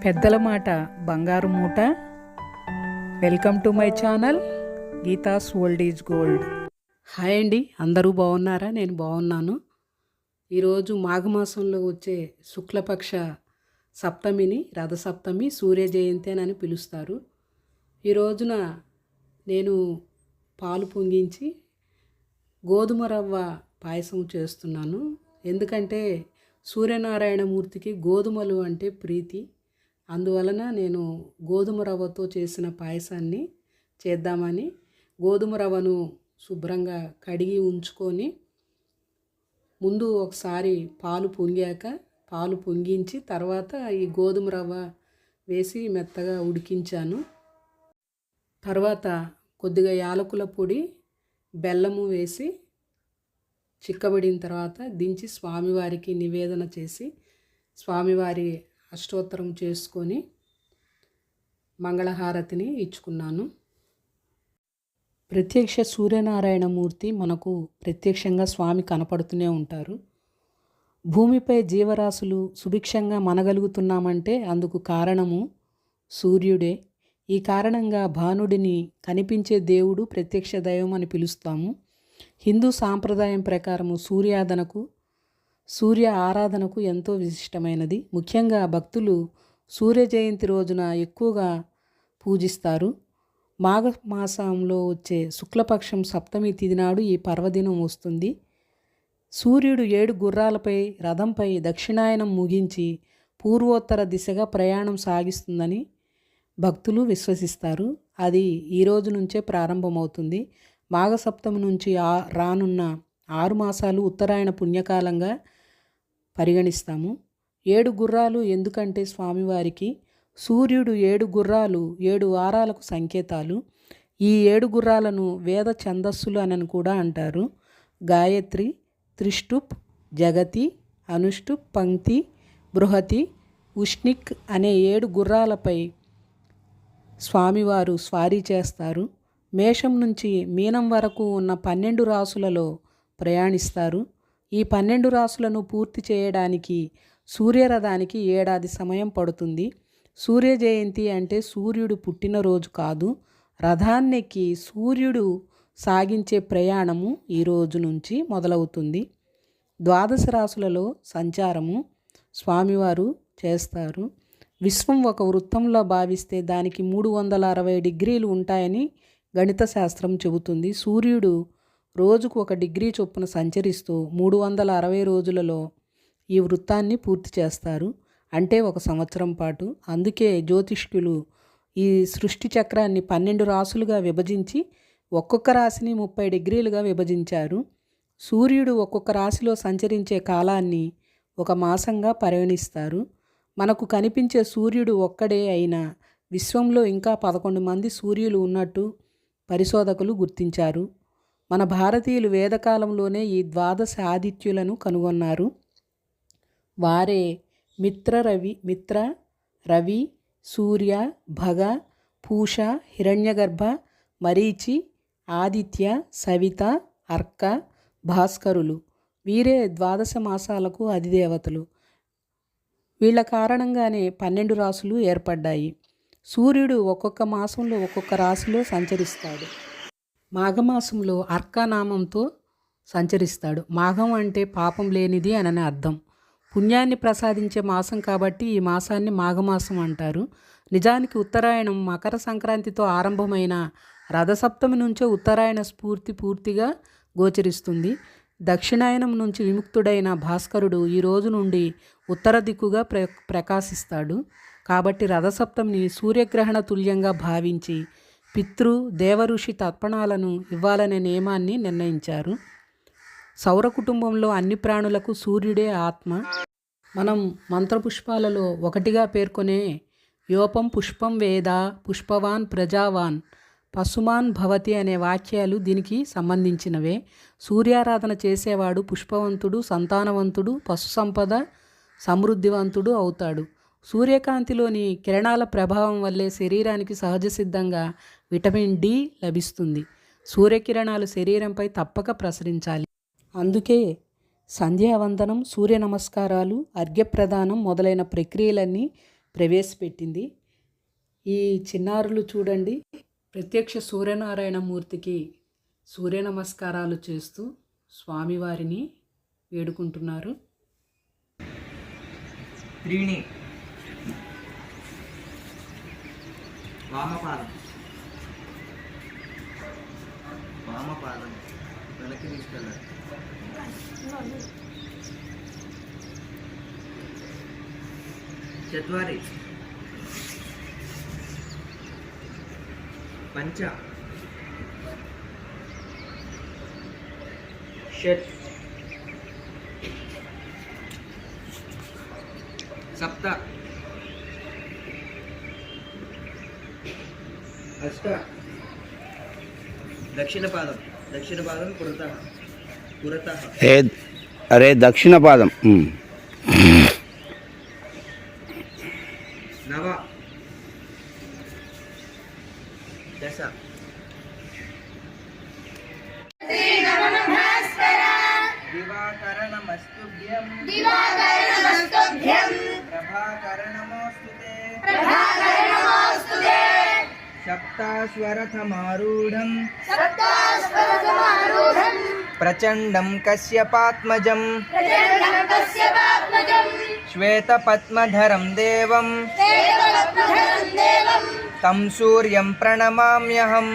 పెద్దల మాట బంగారు మూట. Welcome to my channel Geetha's old is gold. Hi అండి, అందరూ బాగున్నారా? నేను బాగున్నాను. ఈరోజు మాఘమాసంలో వచ్చే శుక్లపక్ష సప్తమిని రథసప్తమి, సూర్య జయంతి అని పిలుస్తారు. ఈ రోజున నేను పాలు పొంగించి గోధుమ రవ్వ పాయసం చేస్తున్నాను. ఎందుకంటే సూర్యనారాయణమూర్తికి గోధుమలు అంటే ప్రీతి. అందువలన నేను గోధుమ రవ్వతో చేసిన పాయసాన్ని చేద్దామని గోధుమ రవ్వను శుభ్రంగా కడిగి ఉంచుకొని ముందు ఒకసారి పాలు పొంగించి తర్వాత ఈ గోధుమ రవ్వ వేసి మెత్తగా ఉడికించాను. తర్వాత కొద్దిగా యాలకుల పొడి, బెల్లము వేసి చిక్కబడిన తర్వాత దించి స్వామివారికి నివేదన చేసి స్వామివారి అష్టోత్తరం చేసుకొని మంగళహారతిని ఇచ్చుకున్నాను. ప్రత్యక్ష సూర్యనారాయణమూర్తి మనకు ప్రత్యక్షంగా స్వామి కనపడుతూనే ఉంటారు. భూమిపై జీవరాశులు సుభిక్షంగా మనగలుగుతున్నామంటే అందుకు కారణము సూర్యుడే. ఈ కారణంగా భానుడిని కనిపించే దేవుడు ప్రత్యక్ష దైవం అని పిలుస్తాము. హిందూ సాంప్రదాయం ప్రకారము సూర్య ఆరాధనకు ఎంతో విశిష్టమైనది. ముఖ్యంగా భక్తులు సూర్య జయంతి రోజున ఎక్కువగా పూజిస్తారు. మాఘమాసంలో వచ్చే శుక్లపక్షం సప్తమి తిథి నాడు ఈ పర్వదినం వస్తుంది. సూర్యుడు 7 గుర్రాలపై రథంపై దక్షిణాయనం ముగించి పూర్వోత్తర దిశగా ప్రయాణం సాగిస్తుందని భక్తులు విశ్వసిస్తారు. అది ఈ రోజు నుంచే ప్రారంభమవుతుంది. మాఘసప్తమి నుంచి రానున్న 6 మాసాలు ఉత్తరాయణ పుణ్యకాలంగా పరిగణిస్తాము. 7 గుర్రాలు ఎందుకంటే స్వామివారికి సూర్యుడు 7 గుర్రాలు 7 వారాలకు సంకేతాలు. ఈ 7 గుర్రాలను వేద ఛందస్సులు అని కూడా అంటారు. గాయత్రి, త్రిష్టుప్, జగతి, అనుష్టుప్, పంక్తి, బృహతి, ఉష్ణిక్ అనే 7 గుర్రాలపై స్వామివారు స్వారీ చేస్తారు. మేషం నుంచి మీనం వరకు ఉన్న 12 రాసులలో ప్రయాణిస్తారు. ఈ 12 రాసులను పూర్తి చేయడానికి సూర్యరథానికి ఏడాది సమయం పడుతుంది. సూర్య జయంతి అంటే సూర్యుడు పుట్టినరోజు కాదు, రథాన్నెక్కి సూర్యుడు సాగించే ప్రయాణము ఈ రోజు నుంచి మొదలవుతుంది. 12 రాసులలో సంచారము స్వామివారు చేస్తారు. విశ్వం ఒక వృత్తంలో భావిస్తే దానికి 360 డిగ్రీలు ఉంటాయని గణిత శాస్త్రం చెబుతుంది. సూర్యుడు రోజుకు 1 డిగ్రీ చొప్పున సంచరిస్తూ 360 రోజులలో ఈ వృత్తాన్ని పూర్తి చేస్తారు, అంటే 1 సంవత్సరం పాటు. అందుకే జ్యోతిష్కులు ఈ సృష్టి చక్రాన్ని 12 రాసులుగా విభజించి ఒక్కొక్క రాశిని 30 డిగ్రీలుగా విభజించారు. సూర్యుడు ఒక్కొక్క రాశిలో సంచరించే కాలాన్ని 1 మాసంగా పరిగణిస్తారు. మనకు కనిపించే సూర్యుడు ఒక్కడే అయినా విశ్వంలో ఇంకా 11 మంది సూర్యులు ఉన్నట్టు పరిశోధకులు గుర్తించారు. మన భారతీయులు వేదకాలంలోనే ఈ 12 ఆదిత్యులను కనుగొన్నారు. వారే మిత్ర, రవి, సూర్య, భగ, పూష, హిరణ్యగర్భ, మరీచి, ఆదిత్య, సవిత, అర్క, భాస్కరులు. వీరే 12 మాసాలకు అధిదేవతలు. వీళ్ళ కారణంగానే 12 రాసులు ఏర్పడ్డాయి. సూర్యుడు ఒక్కొక్క మాసంలో ఒక్కొక్క రాశిలో సంచరిస్తాడు. మాఘమాసంలో అర్కానామంతో సంచరిస్తాడు. మాఘం అంటే పాపం లేనిది అని అర్థం. పుణ్యాన్ని ప్రసాదించే మాసం కాబట్టి ఈ మాసాన్ని మాఘమాసం అంటారు. నిజానికి ఉత్తరాయణం మకర సంక్రాంతితో ఆరంభమైన రథసప్తమి నుంచే ఉత్తరాయణ స్ఫూర్తి పూర్తిగా గోచరిస్తుంది. దక్షిణాయనం నుంచి విముక్తుడైన భాస్కరుడు ఈ రోజు నుండి ఉత్తర దిక్కుగా ప్రకాశిస్తాడు. కాబట్టి రథసప్తమిని సూర్యగ్రహణ తుల్యంగా భావించి దేవఋషి తర్పణాలను ఇవ్వాలనే నియమాన్ని నిర్ణయించారు. సౌర కుటుంబంలో అన్ని ప్రాణులకు సూర్యుడే ఆత్మ. మనం మంత్రపుష్పాలలో ఒకటిగా పేర్కొనే యోపం పుష్పం వేద పుష్పవాన్ ప్రజావాన్ పశుమాన్ భవతి అనే వాక్యాలు దీనికి సంబంధించినవే. సూర్యారాధన చేసేవాడు పుష్పవంతుడు, సంతానవంతుడు, పశు సంపద సమృద్ధివంతుడు అవుతాడు. సూర్యకాంతిలోని కిరణాల ప్రభావం వల్లే శరీరానికి సహజ సిద్ధంగా విటమిన్ డి లభిస్తుంది. సూర్యకిరణాలు శరీరంపై తప్పక ప్రసరించాలి. అందుకే సంధ్యావందనం, సూర్య నమస్కారాలు, అర్ఘ్యప్రదానం మొదలైన ప్రక్రియలన్నీ ప్రవేశపెట్టింది. ఈ చిన్నారులు చూడండి, ప్రత్యక్ష సూర్యనారాయణ మూర్తికి సూర్య నమస్కారాలు చేస్తూ స్వామివారిని వేడుకుంటున్నారు. త్రీణి వామపాదం వెనక్కి తీసుకెళ్ళాలి. చత్వారి పంచ షట్ సప్త అష్ట దక్షిణ పాదం పురతః అరే దక్షిణ పాదం నవ దశ దివాకరణమస్తుభ్యం ప్రభాకరణమోస్తుతే సప్తాశ్వరథమారూఢం ప్రచండం కశ్యపాత్మజం శ్వేతపద్మధరం దేవం తం సూర్యం ప్రణమామ్యహం